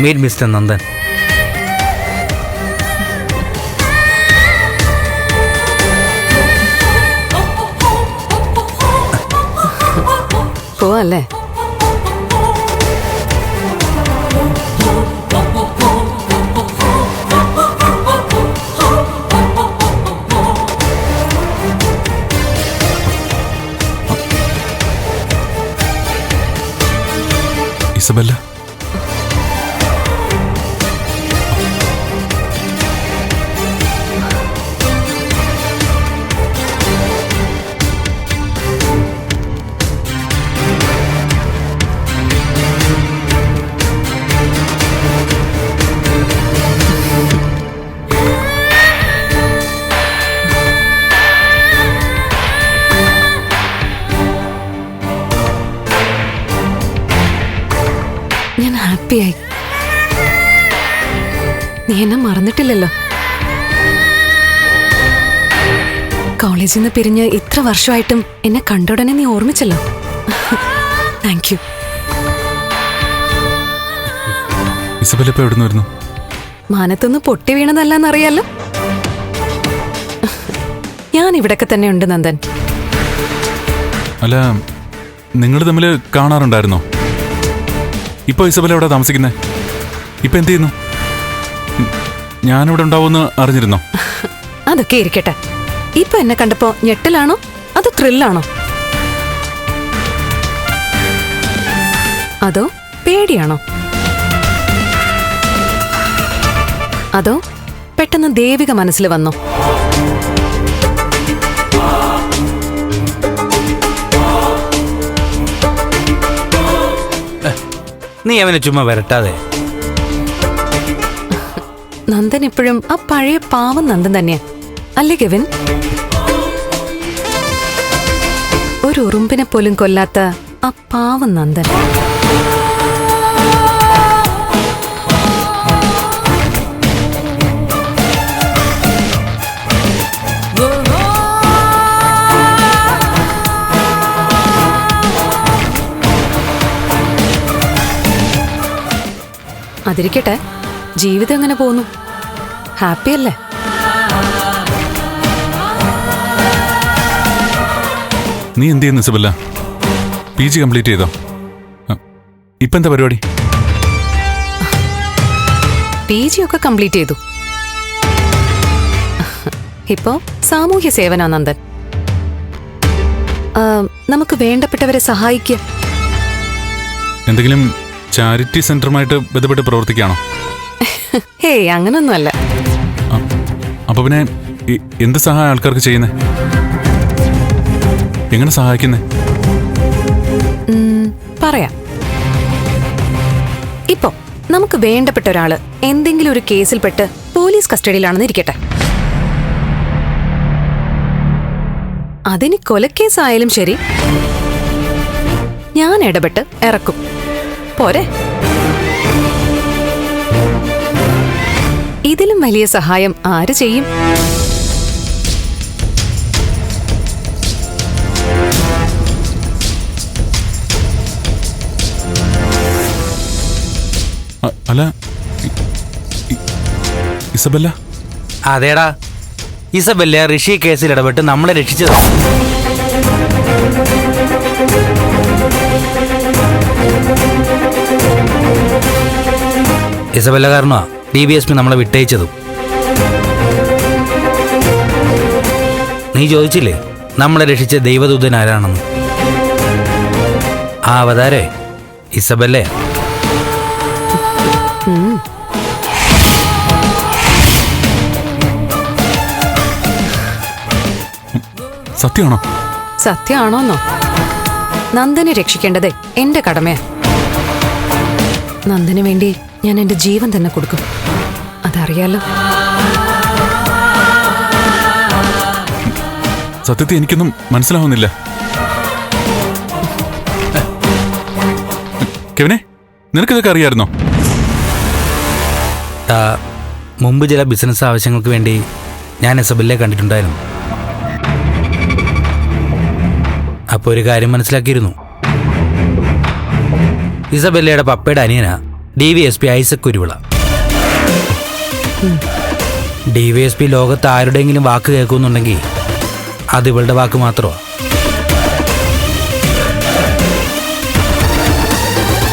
Meet Mr. Nandan. പോവല്ലേ? Isabella, ഞാൻ ഹാപ്പിയായി. നീ എന്നെ മറന്നിട്ടില്ലല്ലോ. കോളേജിൽ നിന്ന് പിരിഞ്ഞ് ഇത്ര വർഷമായിട്ടും എന്നെ കണ്ടുടനെ നീ ഓർമ്മിച്ചല്ലോ. Thank you. ഇസബെല്ല ഇപ്പൊ എവിടുന്ന് വരുന്നു? മാനത്തൊന്ന് പൊട്ടി വീണതല്ലെന്നറിയാലോ. ഞാൻ ഇവിടൊക്കെ തന്നെ ഉണ്ട് നന്ദൻ. അല്ല, നിങ്ങൾ തമ്മിൽ കാണാറുണ്ടായിരുന്നോ? ഇപ്പൊ ഇസബെല്ല എവിടെ താമസിക്കുന്നേ? ഇപ്പൊ എന്ത് ചെയ്യുന്നു? ഞാനിവിടെ ഉണ്ടാവുമെന്ന് അറിഞ്ഞിരുന്നോ? അതൊക്കെ ഇരിക്കട്ടെ. ഇപ്പൊ എന്നെ കണ്ടപ്പോ ഞെട്ടലാണോ അതോ ത്രില്ലാണോ? അതോ പേടിയാണോ? അതോ പെട്ടെന്ന് ദേവിക മനസ്സിൽ വന്നോ? നീ അവനെ ചുമ്മാ വരട്ടാതെ. നന്ദൻ ഇപ്പോഴും ആ പഴയ പാവം നന്ദൻ തന്നെയാ അല്ലേ കെവിൻ? ഒരു ഉറുമ്പിനെ പോലും കൊല്ലാത്ത ആ പാവം നന്ദൻ. അതിരിക്കട്ടെ, ജീവിതം എങ്ങനെ പോകുന്നു? ഹാപ്പി അല്ലേ? നീ എന്ത് ചെയ്യുന്നു ഇസബെല്ല? PG കംപ്ലീറ്റ് ചെയ്തോ? ഇപ്പൊ എന്താ പരിപാടി? PG ഒക്കെ കംപ്ലീറ്റ് ചെയ്തു. ഇപ്പോ സാമൂഹ്യ സേവന നന്ദൻ. നമുക്ക് വേണ്ടപ്പെട്ടവരെ സഹായിക്കുക. എന്തെങ്കിലും ചാരിറ്റി സെന്ററുമായിട്ട് ബന്ധപ്പെട്ട് പ്രവർത്തിക്കുകയാണോ? ഹേയ്, അങ്ങനൊന്നുമല്ല. അപ്പൊ പിന്നെ എന്ത് സഹായം ആൾക്കാർക്ക് ചെയ്യുന്നേ? എങ്ങനെ സഹായിക്കുന്നേ? പറയാം. ഇപ്പോ നമുക്ക് വേണ്ടപ്പെട്ട ഒരാള് എന്തെങ്കിലും ഒരു കേസിൽപ്പെട്ട് പോലീസ് കസ്റ്റഡിയിലാണെന്ന് ഇരിക്കട്ടെ. അതിന് കൊലക്കേസായാലും ശരി, ഞാൻ ഇടപെട്ട് ഇറക്കും. പോരെ? ഇതിലും വലിയ സഹായം ആര് ചെയ്യും? അല്ല, ഇസബെല്ല? അതേടാ, ഇസബെല്ല ഋഷി കേസിൽ ഇടപെട്ട് നമ്മളെ രക്ഷിച്ചത്. ഇസബെല്ല കാരണമാ DVSP നമ്മളെ വിട്ടയച്ചതും. നീ ചോദിച്ചില്ലേ നമ്മളെ രക്ഷിച്ച ദൈവദൂതൻ ആരാണെന്ന്? ആ അവതാരേ ഇസബെല്ലേ. സത്യമാണോ? സത്യമാണോന്നോ? നന്ദനെ രക്ഷിക്കേണ്ടത് എന്റെ കടമയാ. നന്ദന് വേണ്ടി ഞാൻ എന്റെ ജീവൻ തന്നെ കൊടുക്കും. അതറിയാലോ. സത്യത്തെ എനിക്കൊന്നും മനസ്സിലാവുന്നില്ല. കെവിനെ, നിനക്കിതൊക്കെ അറിയായിരുന്നോ? മുമ്പ് ചില ബിസിനസ് ആവശ്യങ്ങൾക്ക് വേണ്ടി ഞാൻ ഇസബെല്ലയെ കണ്ടിട്ടുണ്ടായിരുന്നു. അപ്പോൾ ഒരു കാര്യം മനസ്സിലാക്കിയിരുന്നു. ഇസബെല്ലയുടെ പപ്പയുടെ അനിയനാ DVSP ഐസക് കുരുവിള. DVSP ലോകത്ത് ആരുടെയെങ്കിലും വാക്ക് കേൾക്കുന്നുണ്ടെങ്കിൽ അത് ഇവളുടെ വാക്ക് മാത്രമാണ്.